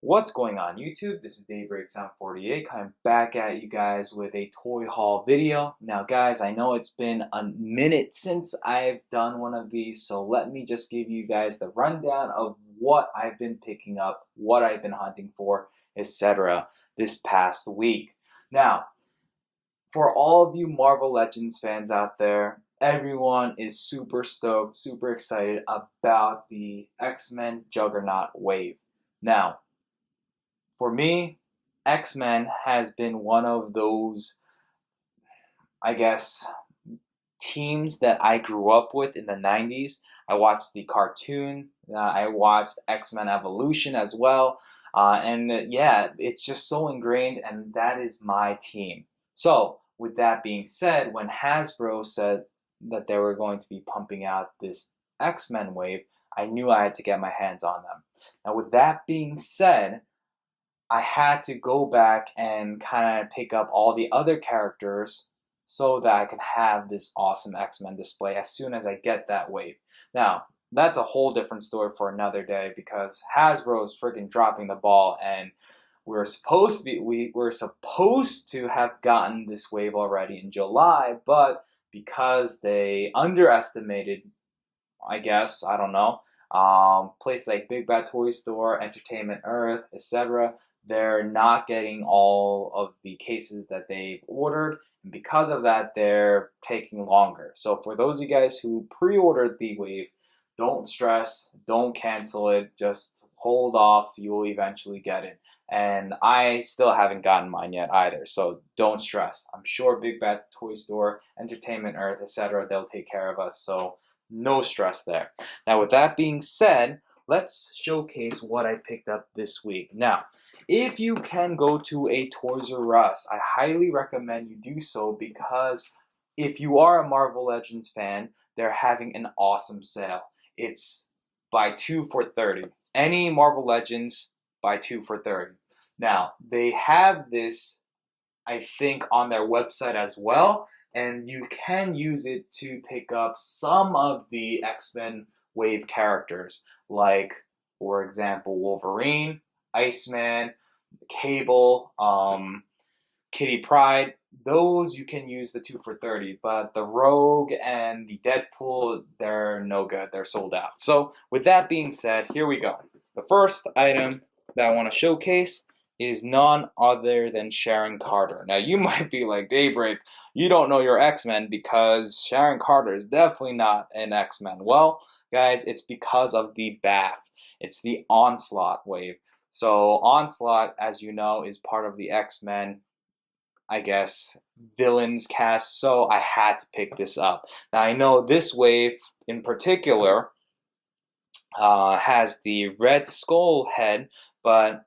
What's going on YouTube? This is DaybreakSound48 coming back at you guys with a toy haul video. Now guys, I know it's been a minute since I've done one of these, so let me just give you guys the rundown of what I've been picking up, what I've been hunting for, etc. this past week. Now, for all of you Marvel Legends fans out there, everyone is super stoked, super excited about the X-Men Juggernaut wave. Now, for me, X-Men has been one of those, I guess, teams that I grew up with in the 90s. I watched the cartoon, I watched X-Men Evolution as well, yeah, it's just so ingrained, and that is my team. So, with that being said, when Hasbro said that they were going to be pumping out this X-Men wave, I knew I had to get my hands on them. Now, with that being said, I had to go back and kind of pick up all the other characters so that I can have this awesome X-Men display as soon as I get that wave. Now, that's a whole different story for another day because Hasbro is freaking dropping the ball, and we were supposed to have gotten this wave already in July, but because they underestimated, I guess, I don't know, places like Big Bad Toy Store, Entertainment Earth, etc., they're not getting all of the cases that they've ordered, and because of that, they're taking longer. So for those of you guys who pre-ordered the wave, don't stress, don't cancel it, just hold off, you will eventually get it. And I still haven't gotten mine yet either, so don't stress. I'm sure Big Bad Toy Store, Entertainment Earth, etc., they'll take care of us, so no stress there. Now, with that being said, let's showcase what I picked up this week. Now, if you can go to a Toys R Us, I highly recommend you do so because if you are a Marvel Legends fan, they're having an awesome sale. It's buy 2 for 30. Any Marvel Legends, buy 2 for 30. Now, they have this, I think, on their website as well, and you can use it to pick up some of the X-Men wave characters, like, for example, Wolverine, Iceman, Cable, Kitty Pryde. Those you can use the 2 for 30, but the Rogue and the Deadpool, they're no good. They're sold out. So with that being said, here we go. The first item that I want to showcase is none other than Sharon Carter. Now you might be like, Daybreak, you don't know your X-Men because Sharon Carter is definitely not an X-Men. Well, guys, it's because of the BAF. It's the Onslaught wave. So Onslaught, as you know, is part of the X-Men, I guess, villains cast, so I had to pick this up. Now I know this wave in particular has the Red Skull head, but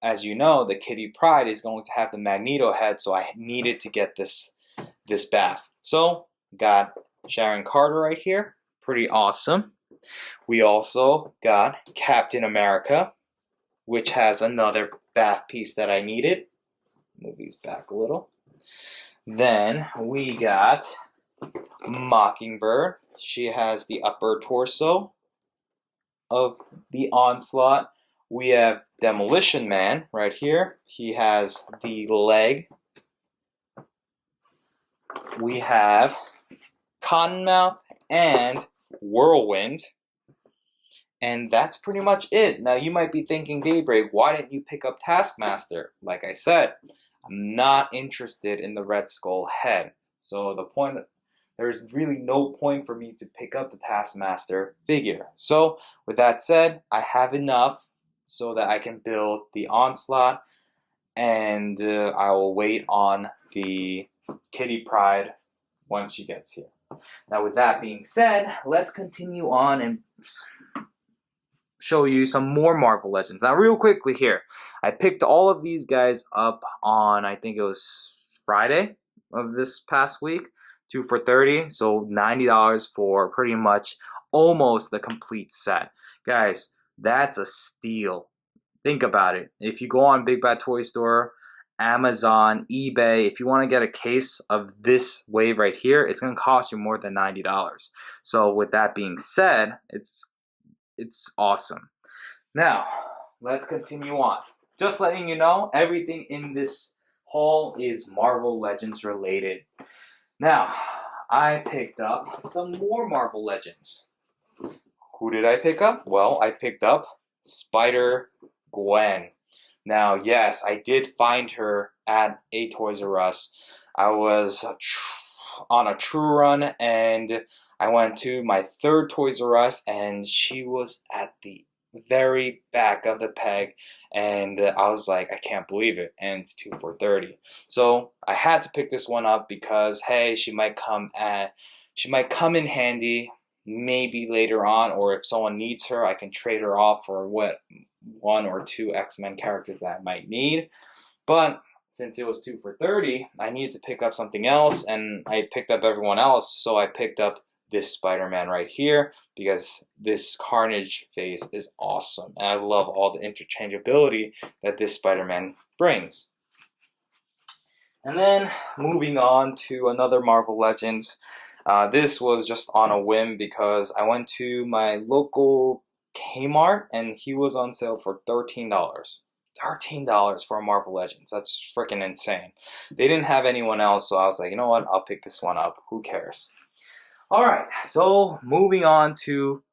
as you know, the Kitty Pryde is going to have the Magneto head, so I needed to get this BAF. So got Sharon Carter right here, pretty awesome. We also got Captain America, which has another BAF piece that I needed. Move these back a little. Then we got Mockingbird. She has the upper torso of the Onslaught. We have Demolition Man right here. He has the leg. We have Cottonmouth and Whirlwind. And that's pretty much it. Now you might be thinking, Daybreak, why didn't you pick up Taskmaster? Like I said, I'm not interested in the Red Skull head. So there's really no point for me to pick up the Taskmaster figure. So with that said, I have enough so that I can build the Onslaught, and I will wait on the Kitty Pryde when she gets here. Now with that being said, let's continue on and show you some more Marvel Legends. Now real quickly here, I picked all of these guys up on, I think it was Friday of this past week, 2 for 30, so $90 for pretty much almost the complete set. Guys, that's a steal. Think about it. If you go on Big Bad Toy Store, Amazon, eBay, if you want to get a case of this wave right here, it's going to cost you more than $90. So with that being said, it's awesome. Now, let's continue on. Just letting you know, everything in this haul is Marvel Legends related. Now, I picked up some more Marvel Legends. Who did I pick up? Well, I picked up Spider-Gwen. Now, yes, I did find her at a Toys R Us. I was on a true run, and I went to my third Toys R Us, and she was at the very back of the peg, and I was like, I can't believe it, and it's 2 for $30. So I had to pick this one up because hey, she might come in handy maybe later on, or if someone needs her, I can trade her off for one or two X-Men characters that I might need. But since it was 2 for $30, I needed to pick up something else, and I picked up everyone else, so I picked up this Spider-Man right here because this Carnage face is awesome, and I love all the interchangeability that this Spider-Man brings. And then moving on to another Marvel Legends. This was just on a whim because I went to my local Kmart and he was on sale for $13. $13 for a Marvel Legends. That's freaking insane. They didn't have anyone else, so I was like, you know what? I'll pick this one up. Who cares? Alright, so moving on to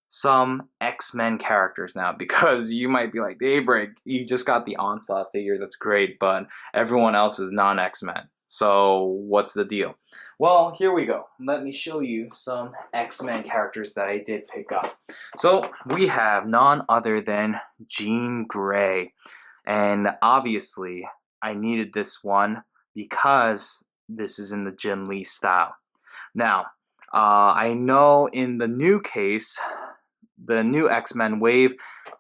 some X-Men characters now, because you might be like, Daybreak, you just got the Onslaught figure, that's great, but everyone else is non-X-Men. So what's the deal? Well, here we go. Let me show you some X-Men characters that I did pick up. So we have none other than Jean Grey. And obviously, I needed this one because this is in the Jim Lee style. Now, I know in the new case, the new X-Men wave,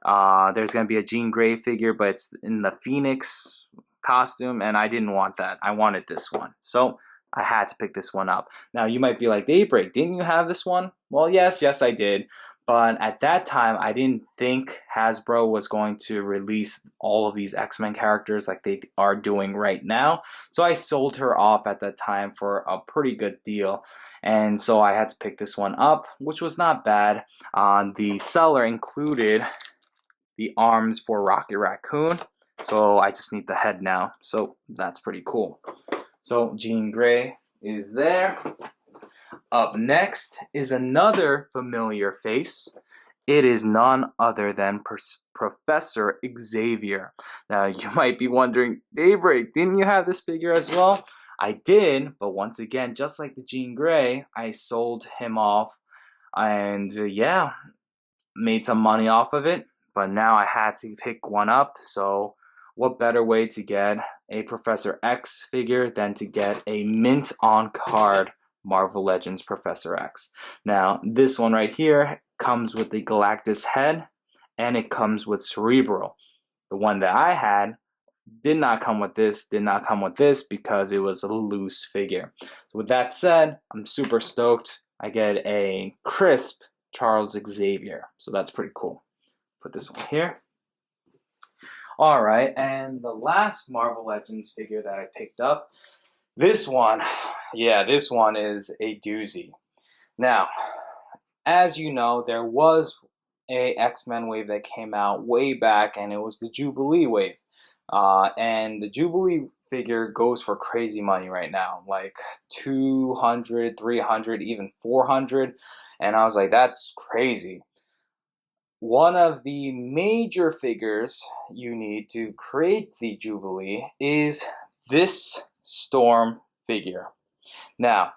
there's going to be a Jean Grey figure, but it's in the Phoenix costume, and I didn't want that. I wanted this one. So I had to pick this one up. Now, you might be like, Daybreak, didn't you have this one? Well, yes, I did. But at that time, I didn't think Hasbro was going to release all of these X-Men characters like they are doing right now. So I sold her off at that time for a pretty good deal. And so I had to pick this one up, which was not bad. The seller included the arms for Rocket Raccoon. So I just need the head now. So that's pretty cool. So Jean Grey is there. Up next is another familiar face. It is none other than Professor Xavier. Now, you might be wondering, Daybreak, didn't you have this figure as well? I did, but once again, just like the Jean Grey, I sold him off and yeah, made some money off of it, but now I had to pick one up, so what better way to get a Professor X figure than to get a mint on card Marvel Legends Professor X. Now, this one right here comes with the Galactus head, and it comes with Cerebral. The one that I had did not come with this, because it was a loose figure. So with that said, I'm super stoked. I get a crisp Charles Xavier, so that's pretty cool. Put this one here. Alright, and the last Marvel Legends figure that I picked up, this one is a doozy. Now, as you know, there was a X-Men wave that came out way back, and it was the Jubilee wave. And the Jubilee figure goes for crazy money right now, like 200, 300, even 400. And I was like, that's crazy. One of the major figures you need to create the Jubilee is this Storm figure. Now,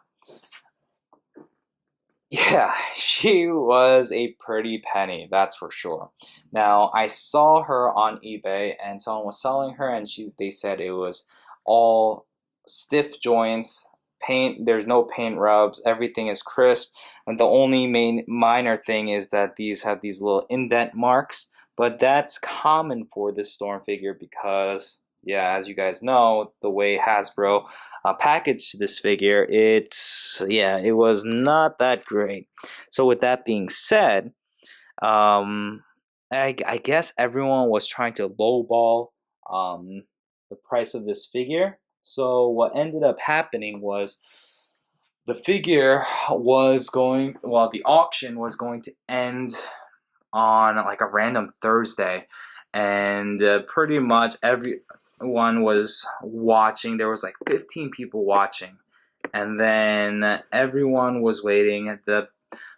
yeah, she was a pretty penny, that's for sure. Now, I saw her on eBay and someone was selling her, and they said it was all stiff joints, paint, there's no paint rubs, everything is crisp, and the only minor thing is that these have these little indent marks, but that's common for this Storm figure because, yeah, as you guys know, the way Hasbro packaged this figure, it was not that great. So with that being said, I guess everyone was trying to lowball the price of this figure. So what ended up happening was the auction was going to end on like a random Thursday, and pretty much everyone was watching. There was like 15 people watching, and then everyone was waiting. The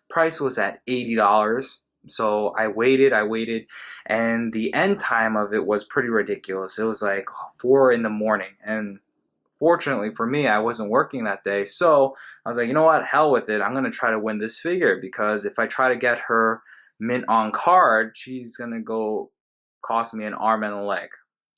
price was at $80. So I waited, and the end time of it was pretty ridiculous. It was like 4 in the morning, and fortunately for me, I wasn't working that day. So I was like, you know what, hell with it. I'm gonna try to win this figure, because if I try to get her mint on card, she's gonna go cost me an arm and a leg,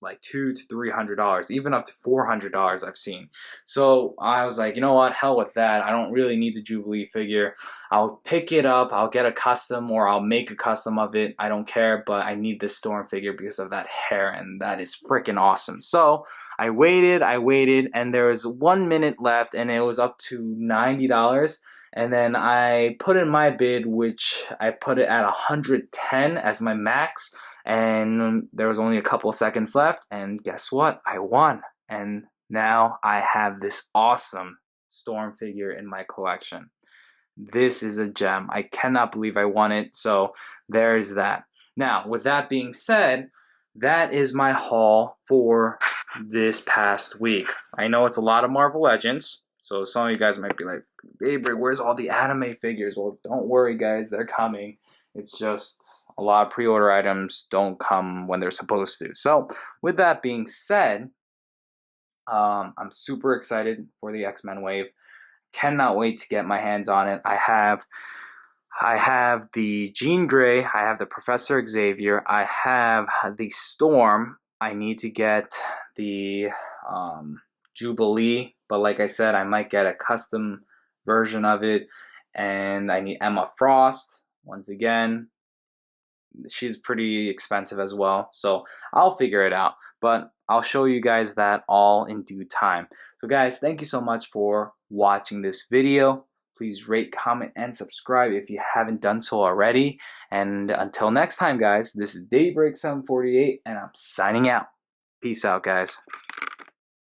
like $200 to $300, even up to $400 I've seen. So I was like, you know what, hell with that. I don't really need the Jubilee figure. I'll pick it up, I'll get a custom, or I'll make a custom of it. I don't care, but I need this Storm figure because of that hair, and that is freaking awesome. So I waited, and there was 1 minute left, and it was up to $90. And then I put in my bid, which I put it at 110 as my max. And there was only a couple of seconds left, and guess what? I won. And now I have this awesome Storm figure in my collection. This is a gem. I cannot believe I won it. So there's that. Now, with that being said, that is my haul for this past week. I know it's a lot of Marvel Legends, so some of you guys might be like, Daybreak, where's all the anime figures? Well, don't worry, guys, they're coming. It's just a lot of pre-order items don't come when they're supposed to. So with that being said, I'm super excited for the X-Men wave. Cannot wait to get my hands on it. I have the Jean Grey, I have the Professor Xavier, I have the Storm. I need to get the Jubilee, but like I said, I might get a custom version of it. And I need Emma Frost. Once again, she's pretty expensive as well, so I'll figure it out, but I'll show you guys that all in due time. So guys, thank you so much for watching this video. Please rate, comment, and subscribe if you haven't done so already. And until next time, guys, this is Daybreak 748, and I'm signing out. Peace out, guys.